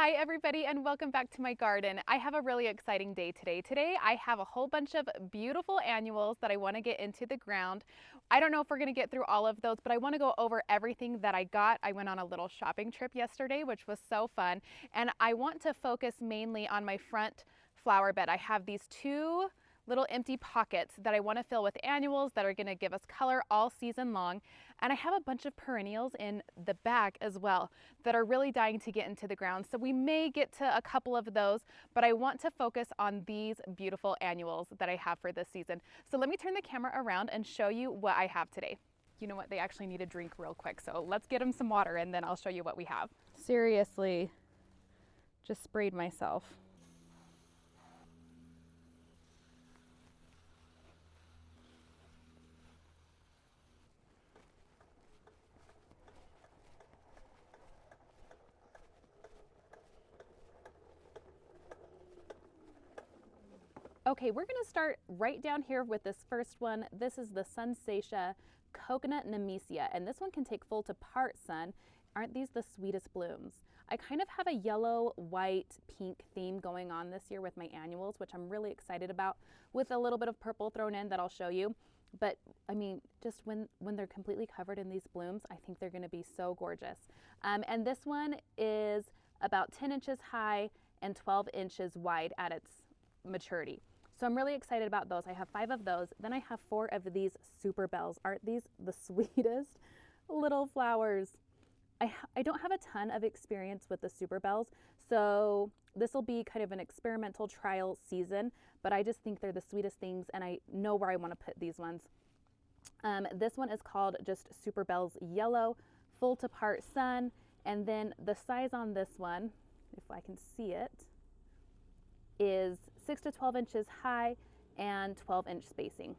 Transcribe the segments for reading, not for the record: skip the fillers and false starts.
Hi everybody and welcome back to my garden. I have a really exciting day today. Today I have a whole bunch of beautiful annuals that I want to get into the ground. I don't know if we're going to get through all of those, but I want to go over everything that I got. I went on a little shopping trip yesterday, which was so fun, and I want to focus mainly on my front flower bed. I have these two little empty pockets that I want to fill with annuals that are going to give us color all season long. And I have a bunch of perennials in the back as well that are really dying to get into the ground. So we may get to a couple of those, but I want to focus on these beautiful annuals that I have for this season. So let me turn the camera around and show you what I have today. You know what? They actually need a drink real quick. So let's get them some water and then I'll show you what we have. Seriously, just sprayed myself. Okay, we're gonna start right down here with this first one. This is the Sunsatia Coconut Nemesia, and this one can take full to part sun. Aren't these the sweetest blooms? I kind of have a yellow, white, pink theme going on this year with my annuals, which I'm really excited about, with a little bit of purple thrown in that I'll show you. But I mean, just when they're completely covered in these blooms, I think they're gonna be so gorgeous. And this one is about 10 inches high and 12 inches wide at its maturity. So I'm really excited about those. I have 5 of those. Then I have 4 of these super bells. Aren't these the sweetest little flowers? I don't have a ton of experience with the super bells, so this will be kind of an experimental trial season, but I just think they're the sweetest things and I know where I want to put these ones. This one is called just Super Bells Yellow, full to part sun, and then the size on this one, if I can see it, is 6 to 12 inches high and 12-inch spacing.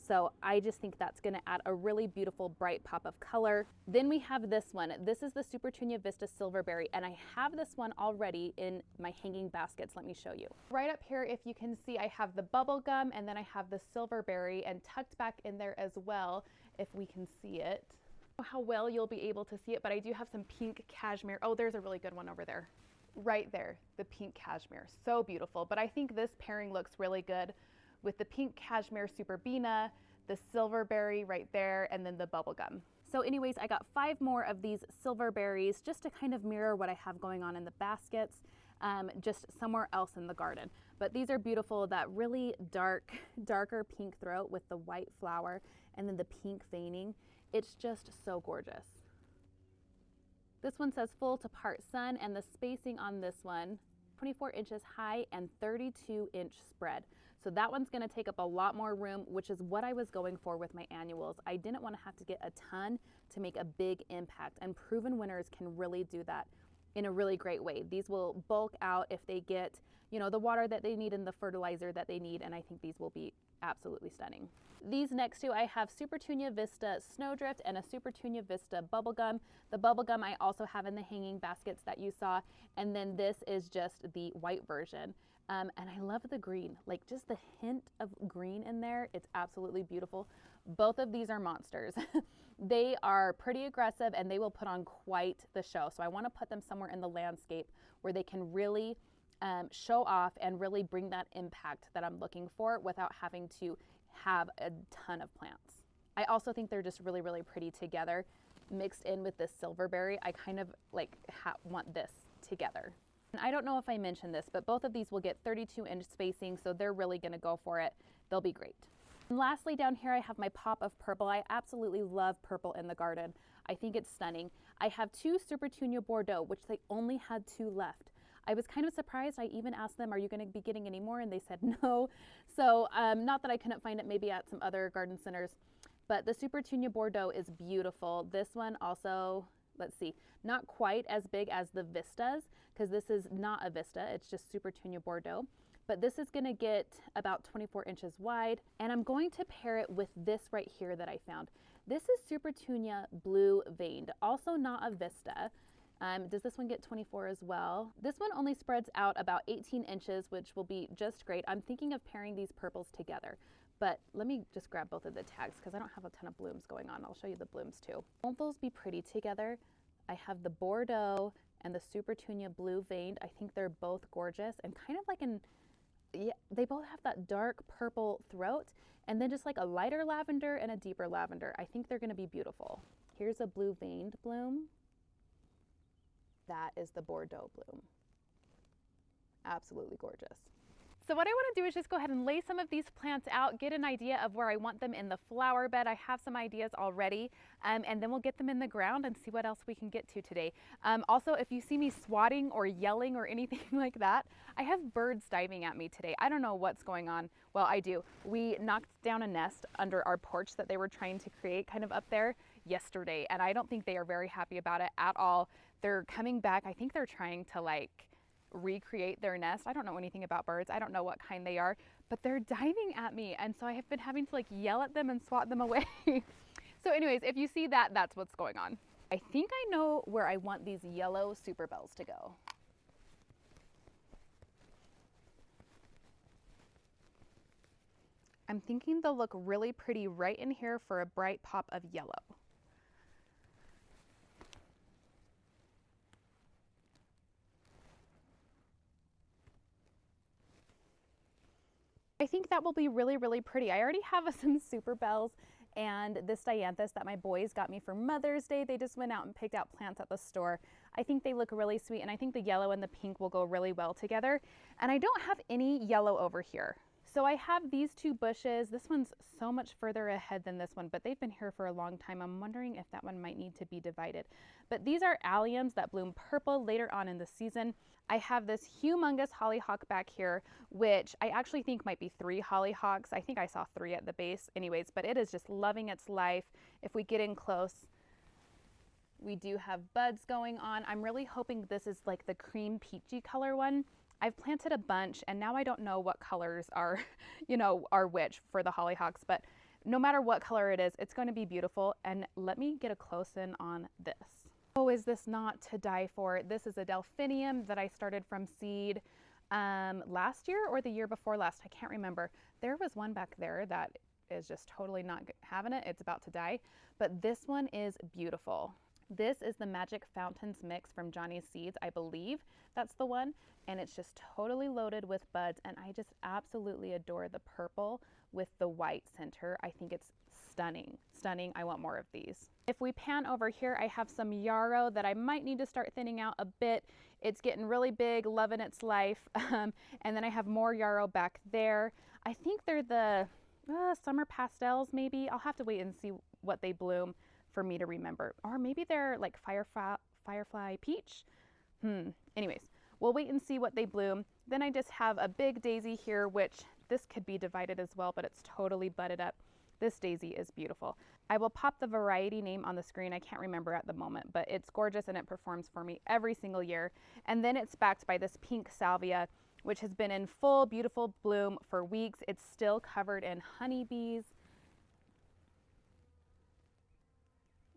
So I just think that's gonna add a really beautiful bright pop of color. Then we have this one. This is the Supertunia Vista Silverberry, and I have this one already in my hanging baskets. Let me show you. Right up here, if you can see, I have the bubble gum and then I have the silverberry, and tucked back in there as well, if we can see it. I don't know how well you'll be able to see it, but I do have some pink cashmere. Oh, there's a really good one over there. Right there, the pink cashmere, so beautiful. But I think this pairing looks really good with the pink cashmere Superbina, the silverberry right there, and then the bubblegum. So anyways, I got 5 more of these silverberries just to kind of mirror what I have going on in the baskets, just somewhere else in the garden. But these are beautiful, that really darker pink throat with the white flower and then the pink veining. It's just so gorgeous. This one says full to part sun, and the spacing on this one, 24 inches high and 32-inch spread. So that one's gonna take up a lot more room, which is what I was going for with my annuals. I didn't wanna have to get a ton to make a big impact, and proven winners can really do that in a really great way. These will bulk out if they get, you know, the water that they need and the fertilizer that they need, and I think these will be absolutely stunning. These next two, I have Supertunia Vista Snowdrift and a Supertunia Vista Bubblegum. The bubblegum I also have in the hanging baskets that you saw, and then this is just the white version. And I love the green, like just the hint of green in there. It's absolutely beautiful. Both of these are monsters. They are pretty aggressive and they will put on quite the show. So I want to put them somewhere in the landscape where they can really show off and really bring that impact that I'm looking for without having to have a ton of plants. I also think they're just really, really pretty together. Mixed in with this silverberry, I kind of like want this together. And I don't know if I mentioned this, but both of these will get 32-inch spacing, so they're really gonna go for it. They'll be great. And lastly, down here I have my pop of purple. I absolutely love purple in the garden. I think it's stunning. I have 2 Supertunia Bordeaux, which they only had 2 left. I was kind of surprised. I even asked them, are you going to be getting any more? And they said no. So not that I couldn't find it maybe at some other garden centers, but the Supertunia Bordeaux is beautiful. This one also, let's see, not quite as big as the Vistas, because this is not a Vista, it's just Supertunia Bordeaux. But this is gonna get about 24 inches wide, and I'm going to pair it with this right here that I found. This is Supertunia Blue Veined, also not a Vista. Does this one get 24 as well? This one only spreads out about 18 inches, which will be just great. I'm thinking of pairing these purples together, but let me just grab both of the tags because I don't have a ton of blooms going on. I'll show you the blooms too. Won't those be pretty together? I have the Bordeaux and the Supertunia blue veined. I think they're both gorgeous and kind of like yeah, they both have that dark purple throat and then just like a lighter lavender and a deeper lavender. I think they're going to be beautiful. Here's a blue veined bloom. That is the Bordeaux bloom. Absolutely gorgeous. So what I want to do is just go ahead and lay some of these plants out, get an idea of where I want them in the flower bed. I have some ideas already, and then we'll get them in the ground and see what else we can get to today. Also, if you see me swatting or yelling or anything like that, I have birds diving at me today. I don't know what's going on. Well, I do. We knocked down a nest under our porch that they were trying to create kind of up there yesterday, and I don't think they are very happy about it at all. They're coming back. I think they're trying to like recreate their nest. I don't know anything about birds. I don't know what kind they are, but they're diving at me. And so I have been having to like yell at them and swat them away. So anyways, if you see that, that's what's going on. I think I know where I want these yellow super bells to go. I'm thinking they'll look really pretty right in here for a bright pop of yellow. I think that will be really, really pretty. I already have some super bells and this dianthus that my boys got me for Mother's Day. They just went out and picked out plants at the store. I think they look really sweet, and I think the yellow and the pink will go really well together. And I don't have any yellow over here. So I have these two bushes. This one's so much further ahead than this one, but they've been here for a long time. I'm wondering if that one might need to be divided. But these are alliums that bloom purple later on in the season. I have this humongous hollyhock back here, which I actually think might be 3 hollyhocks. I think I saw 3 at the base anyways, but it is just loving its life. If we get in close, we do have buds going on. I'm really hoping this is like the cream peachy color one. I've planted a bunch and now I don't know what colors are, are which for the hollyhocks, but no matter what color it is, it's going to be beautiful. And let me get a close in on this. Oh, is this not to die for? This is a delphinium that I started from seed last year or the year before last. I can't remember. There was one back there that is just totally not having it. It's about to die, but this one is beautiful. This is the Magic Fountains mix from Johnny's Seeds. I believe that's the one. And it's just totally loaded with buds. And I just absolutely adore the purple with the white center. I think it's stunning, stunning. I want more of these. If we pan over here, I have some yarrow that I might need to start thinning out a bit. It's getting really big, loving its life. And then I have more yarrow back there. I think they're the summer pastels maybe. I'll have to wait and see what they bloom for me to remember. Or maybe they're like firefly peach. Anyways, we'll wait and see what they bloom. Then I just have a big daisy here, which this could be divided as well, but it's totally budded up. This daisy is beautiful. I will pop the variety name on the screen. I can't remember at the moment, but it's gorgeous and it performs for me every single year. And then it's backed by this pink salvia, which has been in full beautiful bloom for weeks. It's still covered in honeybees.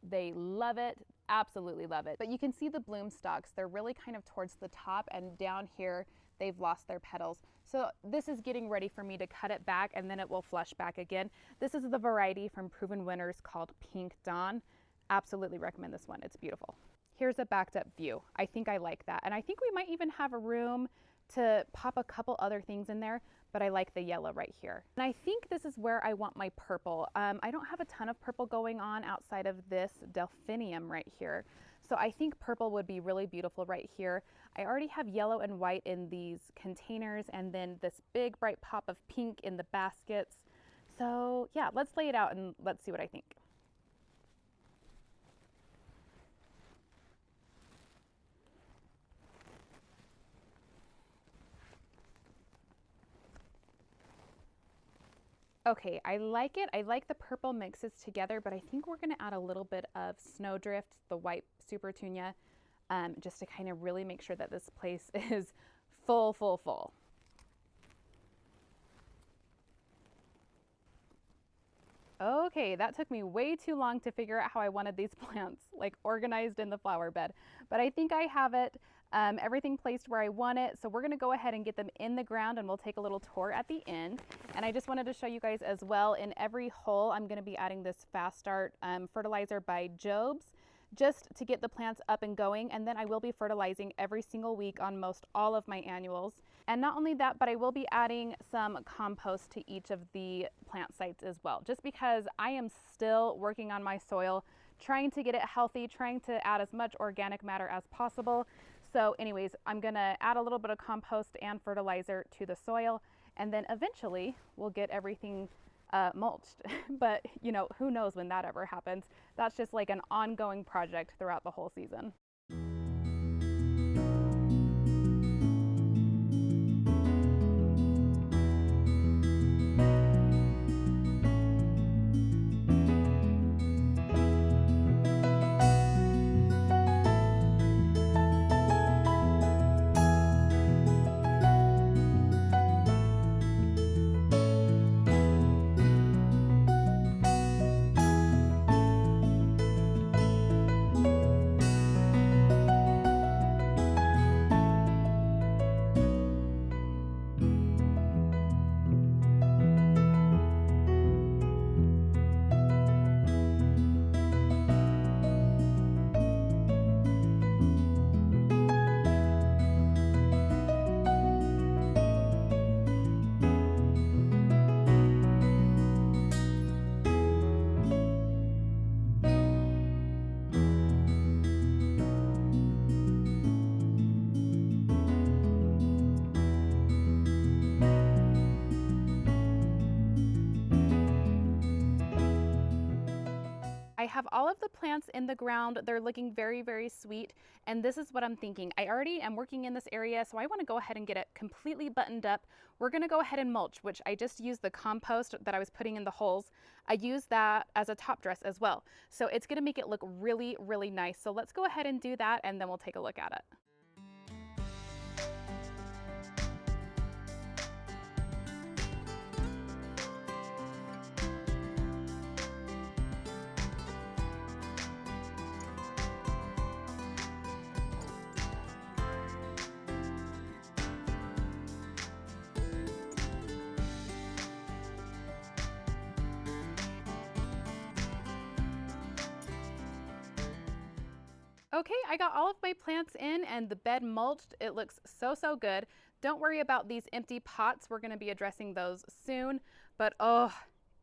They love it, absolutely love it. But you can see the bloom stalks. They're really kind of towards the top, and down here they've lost their petals. So this is getting ready for me to cut it back, and then it will flush back again. This is the variety from Proven Winners called Pink Dawn. Absolutely recommend this one. It's beautiful. Here's a backed up view. I think I like that. And I think we might even have a room to pop a couple other things in there, but I like the yellow right here. And I think this is where I want my purple. I don't have a ton of purple going on outside of this delphinium right here. So I think purple would be really beautiful right here. I already have yellow and white in these containers, and then this big bright pop of pink in the baskets. So yeah, let's lay it out and let's see what I think. Okay, I like it. I like the purple mixes together, but I think we're going to add a little bit of Snowdrift, the white Supertunia, just to kind of really make sure that this place is full, full, full. Okay, that took me way too long to figure out how I wanted these plants like organized in the flower bed, but I think I have it. Everything placed where I want it. So we're going to go ahead and get them in the ground, and we'll take a little tour at the end. And I just wanted to show you guys as well, in every hole I'm going to be adding this Fast Start fertilizer by Jobs. just to get the plants up and going. And then I will be fertilizing every single week on most all of my annuals. And not only that, but I will be adding some compost to each of the plant sites as well, just because I am still working on my soil, trying to get it healthy, trying to add as much organic matter as possible. So anyways, I'm gonna add a little bit of compost and fertilizer to the soil, and then eventually we'll get everything mulched. But you know, who knows when that ever happens. That's just like an ongoing project throughout the whole season. I have all of the plants in the ground. They're looking very, very sweet. And this is what I'm thinking. I already am working in this area, so I want to go ahead and get it completely buttoned up. We're going to go ahead and mulch, which I just used the compost that I was putting in the holes. I use that as a top dress as well. So it's going to make it look really, really nice. So let's go ahead and do that, and then we'll take a look at it. Okay, I got all of my plants in and the bed mulched. It looks so, so good. Don't worry about these empty pots. We're going to be addressing those soon, but oh,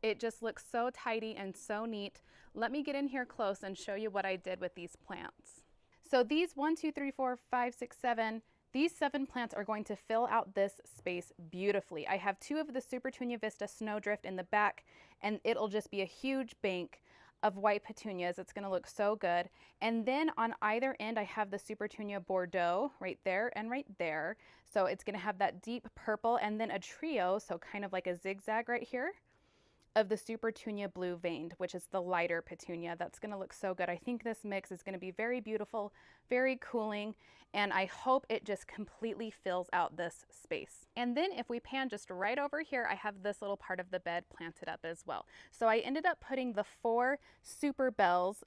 it just looks so tidy and so neat. Let me get in here close and show you what I did with these plants. So these 1, 2, 3, 4, 5, 6, 7, these 7 plants are going to fill out this space beautifully. I have 2 of the Supertunia Vista Snowdrift in the back, and it'll just be a huge bank of white petunias. It's going to look so good. And then on either end, I have the Supertunia Bordeaux right there and right there. So it's going to have that deep purple and then a trio, so kind of like a zigzag right here, of the Supertunia Blue Veined, which is the lighter petunia. That's going to look so good. I think this mix is going to be very beautiful, very cooling, and I hope it just completely fills out this space. And then if we pan just right over here, I have this little part of the bed planted up as well. So I ended up putting the 4 super bells,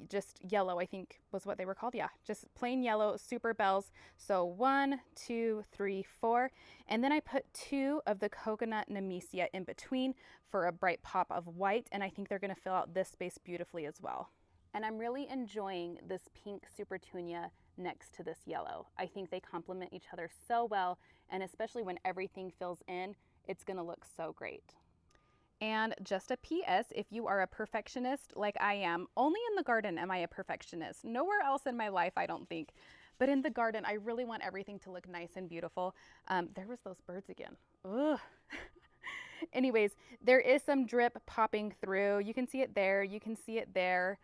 just yellow, I think was what they were called. Yeah, just plain yellow super bells. So 1, 2, 3, 4. And then I put 2 of the coconut nemesia in between for a bright pop of white. And I think they're going to fill out this space beautifully as well. And I'm really enjoying this pink Supertunia next to this yellow. I think they complement each other so well, and especially when everything fills in, it's gonna look so great. And just a PS, if you are a perfectionist like I am, only in the garden am I a perfectionist. Nowhere else in my life, I don't think. But in the garden, I really want everything to look nice and beautiful. There was those birds again. Ugh. Anyways, there is some drip popping through. You can see it there, you can see it there.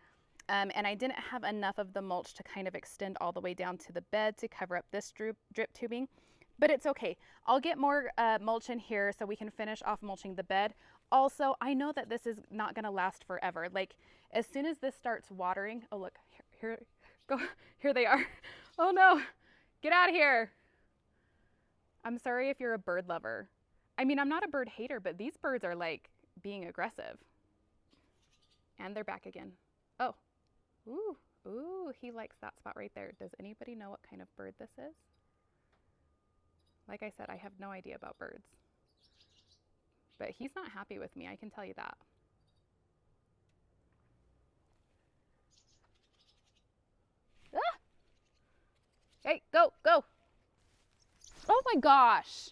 And I didn't have enough of the mulch to kind of extend all the way down to the bed to cover up this drip tubing, but it's okay. I'll get more mulch in here so we can finish off mulching the bed. Also, I know that this is not gonna last forever. Like, as soon as this starts watering, oh look, here they are. Oh no, get out of here. I'm sorry if you're a bird lover. I mean, I'm not a bird hater, but these birds are like being aggressive. And they're back again. Oh. Ooh, ooh, he likes that spot right there. Does anybody know what kind of bird this is? Like I said, I have no idea about birds. But he's not happy with me, I can tell you that. Hey, go, go. Oh my gosh.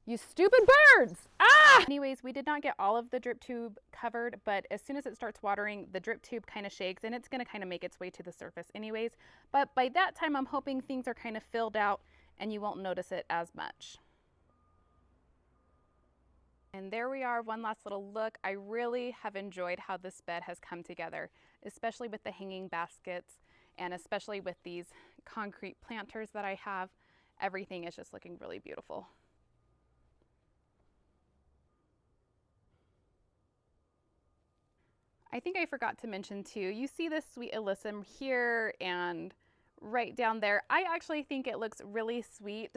You stupid birds! Ah! Anyways, we did not get all of the drip tube covered, but as soon as it starts watering, the drip tube kind of shakes and it's going to kind of make its way to the surface anyways. But by that time, I'm hoping things are kind of filled out and you won't notice it as much. And there we are, one last little look. I really have enjoyed how this bed has come together, especially with the hanging baskets and especially with these concrete planters that I have. Everything is just looking really beautiful. I think I forgot to mention too, you see this sweet alyssum here and right down there. I actually think it looks really sweet,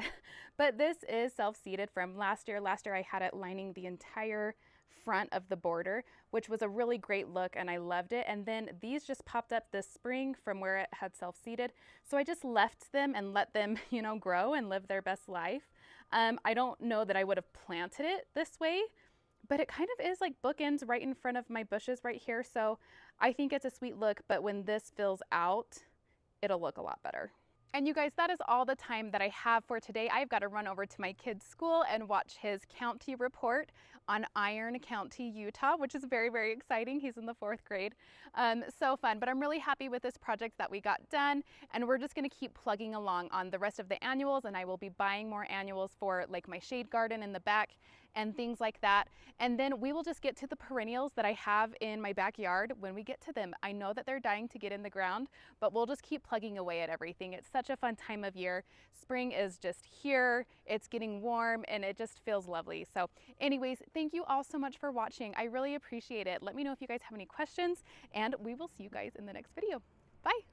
but this is self-seeded from last year. Last year I had it lining the entire front of the border, which was a really great look and I loved it. And then these just popped up this spring from where it had self-seeded. So I just left them and let them, you know, grow and live their best life. I don't know that I would have planted it this way, but it kind of is like bookends right in front of my bushes right here. So I think it's a sweet look, but when this fills out, it'll look a lot better. And you guys, that is all the time that I have for today. I've got to run over to my kid's school and watch his county report on Iron County, Utah, which is very, very exciting. He's in the 4th grade. So fun, but I'm really happy with this project that we got done. And we're just gonna keep plugging along on the rest of the annuals, and I will be buying more annuals for like my shade garden in the back and things like that. And then we will just get to the perennials that I have in my backyard when we get to them. I know that they're dying to get in the ground, but we'll just keep plugging away at everything. It's such a fun time of year. Spring is just here, it's getting warm, and it just feels lovely. So anyways, thank you all so much for watching. I really appreciate it. Let me know if you guys have any questions, and we will see you guys in the next video. Bye.